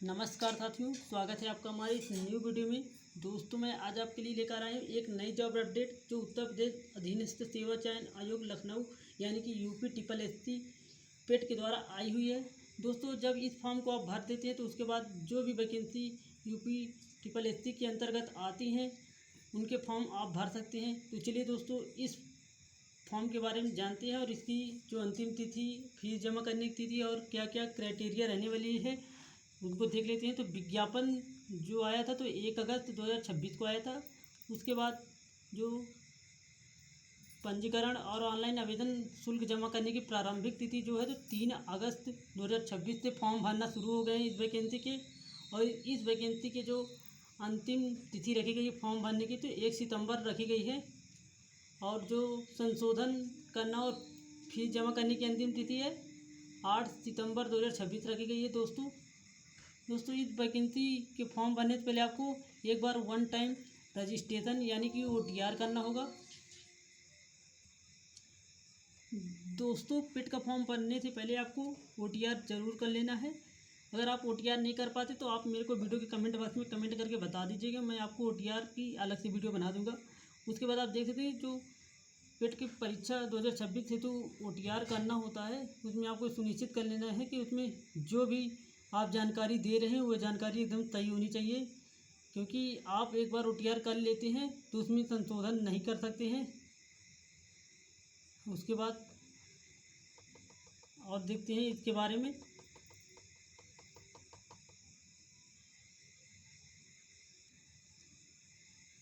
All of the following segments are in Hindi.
नमस्कार साथियों, स्वागत है आपका हमारे इस न्यू वीडियो में। दोस्तों, मैं आज आपके लिए लेकर आया हूँ एक नई जॉब अपडेट जो उत्तर प्रदेश अधीनस्थ सेवा चयन आयोग लखनऊ यानी कि यूपी ट्रिपल एससी पेट के द्वारा आई हुई है। दोस्तों, जब इस फॉर्म को आप भर देते हैं तो उसके बाद जो भी वैकेंसी यूपी ट्रिपल एससी के अंतर्गत आती हैं उनके फॉर्म आप भर सकते हैं। तो चलिए दोस्तों, इस फॉर्म के बारे में जानते हैं और इसकी जो अंतिम तिथि, फीस जमा करने की तिथि और क्या क्या क्राइटेरिया रहने वाली है उनको देख लेते हैं। तो विज्ञापन जो आया था तो 1 अगस्त 2026 को आया था। उसके बाद जो पंजीकरण और ऑनलाइन आवेदन शुल्क जमा करने की प्रारंभिक तिथि जो है तो 3 अगस्त 2026 से फॉर्म भरना शुरू हो गए हैं इस वैकेंसी के। और इस वैकेंसी के जो अंतिम तिथि रखी गई है फॉर्म भरने की तो 1 सितंबर रखी गई है। और जो संशोधन करना और फीस जमा करने की अंतिम तिथि है 8 सितंबर 2026 रखी गई है। दोस्तों, इस वैकेंसी के फॉर्म भरने से पहले आपको एक बार वन टाइम रजिस्ट्रेशन यानी कि OTR करना होगा। दोस्तों, पेट का फॉर्म भरने से पहले आपको OTR ज़रूर कर लेना है। अगर आप OTR नहीं कर पाते तो आप मेरे को वीडियो के कमेंट बॉक्स में कमेंट करके बता दीजिएगा, मैं आपको OTR की अलग से वीडियो बना दूंगा। उसके बाद आप देख सकते हैं जो पेट की परीक्षा 2026 हेतु OTR करना होता है उसमें आपको सुनिश्चित कर लेना है कि उसमें जो भी आप जानकारी दे रहे हैं वो जानकारी एकदम सही होनी चाहिए, क्योंकि आप एक बार OTR कर लेते हैं तो उसमें संशोधन नहीं कर सकते हैं। उसके बाद और देखते हैं इसके बारे में।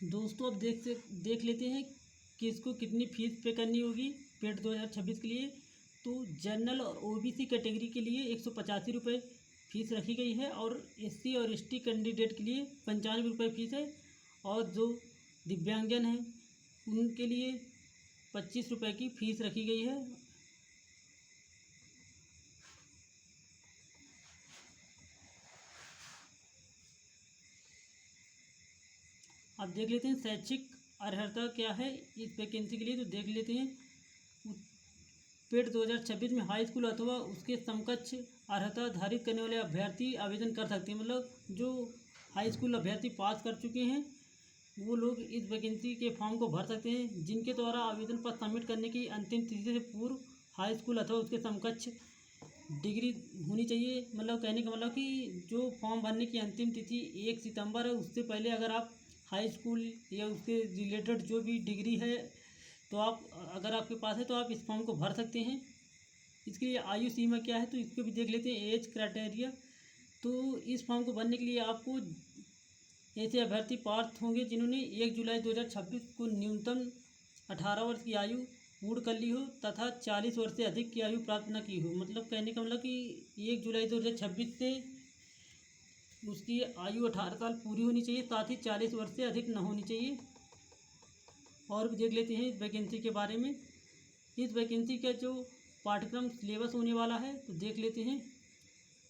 दोस्तों, अब देख लेते हैं कि इसको कितनी फीस पे करनी होगी पेट 2026 के लिए। तो जनरल और OBC कैटेगरी के लिए 185 रुपये फीस रखी गई है और SC और ST कैंडिडेट के लिए 95 रुपये फीस है। और जो दिव्यांगजन हैं उनके लिए 25 रुपये की फ़ीस रखी गई है। अब देख लेते हैं शैक्षिक अर्हता क्या है इस वैकेंसी के लिए। तो देख लेते हैं पेट 2026 में हाई स्कूल अथवा उसके समकक्ष अर्हता धारित करने वाले अभ्यर्थी आवेदन कर सकते हैं। मतलब जो हाई स्कूल अभ्यर्थी पास कर चुके हैं वो लोग इस वैकेंसी के फॉर्म को भर सकते हैं, जिनके द्वारा आवेदन पत्र सबमिट करने की अंतिम तिथि से पूर्व हाई स्कूल अथवा उसके समकक्ष डिग्री होनी चाहिए। मतलब कहने का मतलब कि जो फॉर्म भरने की अंतिम तिथि 1 सितंबर है उससे पहले अगर आप हाई स्कूल या उसके रिलेटेड जो भी डिग्री है तो आप अगर आपके पास है तो आप इस फॉर्म को भर सकते हैं। इसके लिए आयु सीमा क्या है तो इसको भी देख लेते हैं, एज क्राइटेरिया। तो इस फॉर्म को भरने के लिए आपको ऐसे अभ्यर्थी पात्र होंगे जिन्होंने 1 जुलाई 2026 को न्यूनतम 18 वर्ष की आयु पूर्ण कर ली हो तथा 40 वर्ष से अधिक की आयु प्राप्त न की हो। मतलब कहने का मतलब कि 1 जुलाई 2026 से उसकी आयु 18 साल पूरी होनी चाहिए, साथ ही 40 वर्ष से अधिक न होनी चाहिए। और भी देख लेते हैं इस वैकेंसी के बारे में। इस वैकेंसी का जो पाठ्यक्रम सिलेबस होने वाला है तो देख लेते हैं।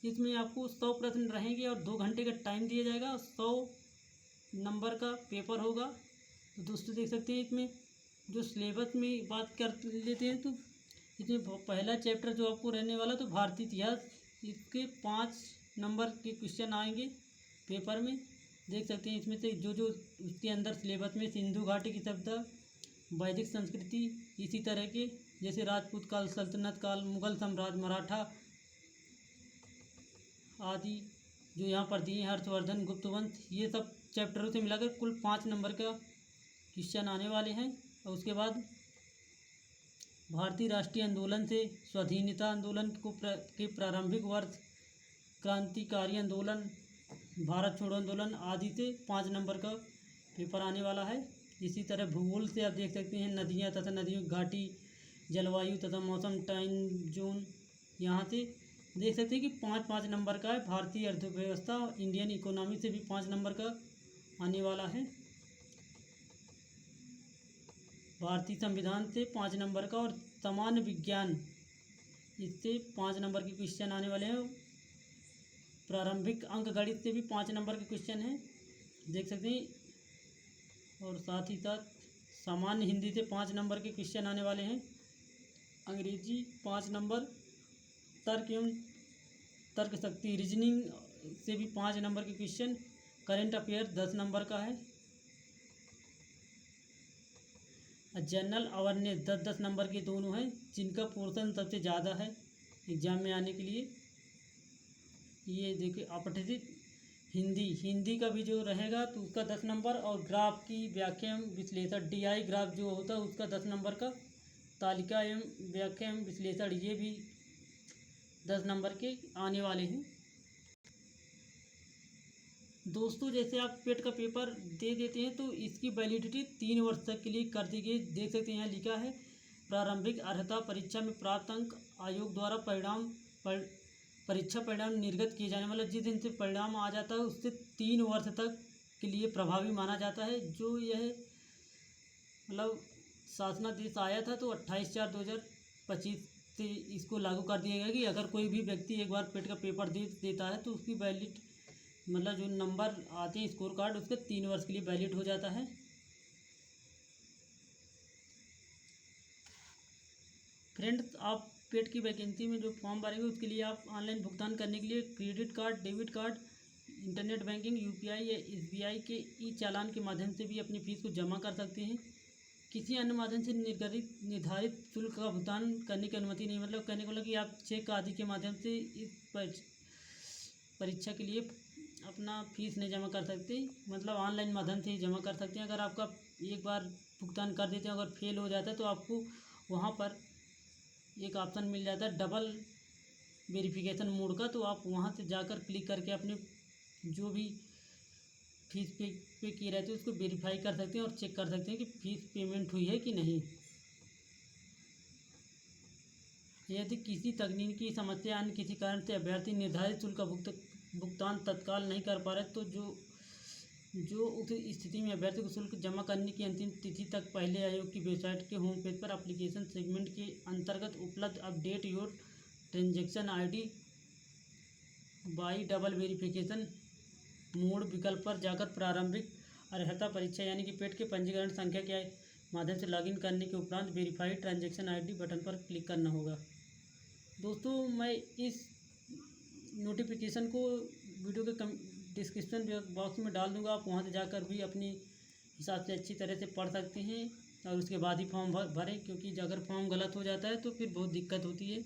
इसमें आपको 100 प्रश्न रहेंगे और 2 घंटे का टाइम दिया जाएगा। 100 नंबर का पेपर होगा। तो दोस्तों देख सकते हैं इसमें जो सिलेबस में बात कर लेते हैं तो इसमें पहला चैप्टर जो आपको रहने वाला तो भारतीय इतिहास, इसके 5 नंबर के क्वेश्चन आएंगे पेपर में। देख सकते हैं इसमें से जो उसके अंदर सिलेबस में सिंधु घाटी की सभ्यता, वैदिक संस्कृति, इसी तरह के जैसे राजपूत काल, सल्तनत काल, मुगल साम्राज्य, मराठा आदि जो यहाँ पर दिए, हर्षवर्धन, गुप्त वंश, ये सब चैप्टरों से मिलाकर कुल 5 नंबर का क्वेश्चन आने वाले हैं। और उसके बाद भारतीय राष्ट्रीय आंदोलन से स्वाधीनता आंदोलन के प्रारंभिक वर्ष, क्रांतिकारी आंदोलन, भारत छोड़ो आंदोलन आदि से 5 नंबर का पेपर आने वाला है। इसी तरह भूगोल से आप देख सकते हैं नदियाँ तथा नदियों घाटी, जलवायु तथा मौसम, टाइम जोन, यहाँ से देख सकते हैं कि 5-5 नंबर का है। भारतीय अर्थव्यवस्था, इंडियन इकोनॉमी से भी 5 नंबर का आने वाला है। भारतीय संविधान से 5 नंबर का और सामान्य विज्ञान, इससे 5 नंबर के क्वेश्चन आने वाले हैं। प्रारंभिक अंक गणित से भी 5 नंबर के क्वेश्चन हैं, देख सकते हैं। और साथ ही साथ सामान्य हिंदी से 5 नंबर के क्वेश्चन आने वाले हैं। अंग्रेजी 5 नंबर, तर्क एवं तर्क शक्ति, रीजनिंग से भी 5 नंबर के क्वेश्चन, करंट अफेयर 10 नंबर का है, जनरल अवेयरनेस 10-10 नंबर के दोनों हैं, जिनका पोर्शन सबसे ज़्यादा है एग्ज़ाम में आने के लिए। ये देखिए अपठित हिंदी का भी जो रहेगा तो उसका 10 नंबर, और ग्राफ की व्याख्या एवं विश्लेषण DI ग्राफ जो होता है उसका 10 नंबर का, तालिका एवं व्याख्या एवं विश्लेषण ये भी 10 नंबर के आने वाले हैं। दोस्तों जैसे आप पेट का पेपर दे देते हैं तो इसकी वैलिडिटी 3 वर्ष तक के लिए कर दी गई। देख सकते हैं यहाँ लिखा है प्रारंभिक अर्हता परीक्षा में प्राप्त अंक आयोग द्वारा परीक्षा परिणाम निर्गत किए जाने, मतलब जिस दिन से परिणाम आ जाता है उससे 3 वर्ष तक के लिए प्रभावी माना जाता है। जो यह मतलब शासनादेश आया था तो 28/4/2025 से इसको लागू कर दिया गया कि अगर कोई भी व्यक्ति एक बार पेट का पेपर दे देता है तो उसकी वैलिड मतलब जो नंबर आते हैं स्कोर कार्ड उसके 3 वर्ष के लिए वैलिड हो जाता है। फ्रेंड्स आप पेट की वैकेंसी में जो फॉर्म भरेंगे उसके लिए आप ऑनलाइन भुगतान करने के लिए credit card, debit card, internet banking, UPI या SBI के चालान के माध्यम से भी अपनी फ़ीस को जमा कर सकते हैं। किसी अन्य माध्यम से निर्धारित शुल्क का भुगतान करने की अनुमति नहीं, मतलब कहने को लगा कि आप चेक आदि के माध्यम से इस परीक्षा के लिए अपना फ़ीस नहीं जमा कर सकते, मतलब ऑनलाइन माध्यम से ही जमा कर सकते हैं। अगर आपका एक बार भुगतान कर देते हैं अगर फेल हो जाता है तो आपको वहाँ पर एक ऑप्शन मिल जाता है डबल वेरिफिकेशन मोड का, तो आप वहाँ से जाकर क्लिक करके अपने जो भी फीस पे किए रहते हैं उसको वेरीफाई कर सकते हैं और चेक कर सकते हैं कि फ़ीस पेमेंट हुई है कि नहीं। यदि किसी तकनीकी समस्या अन्य किसी कारण से अभ्यर्थी निर्धारित शुल्क का भुगतान तत्काल नहीं कर पा रहे तो जो उस स्थिति में अभ्यर्थी को शुल्क जमा करने की अंतिम तिथि तक पहले आयोग की वेबसाइट के होम पेज पर एप्लीकेशन सेगमेंट के अंतर्गत उपलब्ध update your transaction ID by double verification mode विकल्प पर जाकर प्रारंभिक अर्हता परीक्षा यानी कि पेट के पंजीकरण संख्या के माध्यम से लॉगिन करने के उपरांत वेरीफाइड ट्रांजैक्शन ID बटन पर क्लिक करना होगा। दोस्तों मैं इस नोटिफिकेशन को वीडियो के डिस्क्रिप्शन बॉक्स में डाल दूंगा, आप वहां से जाकर भी अपनी हिसाब से अच्छी तरह से पढ़ सकते हैं और उसके बाद ही फॉर्म भरें, क्योंकि अगर फॉर्म गलत हो जाता है तो फिर बहुत दिक्कत होती है।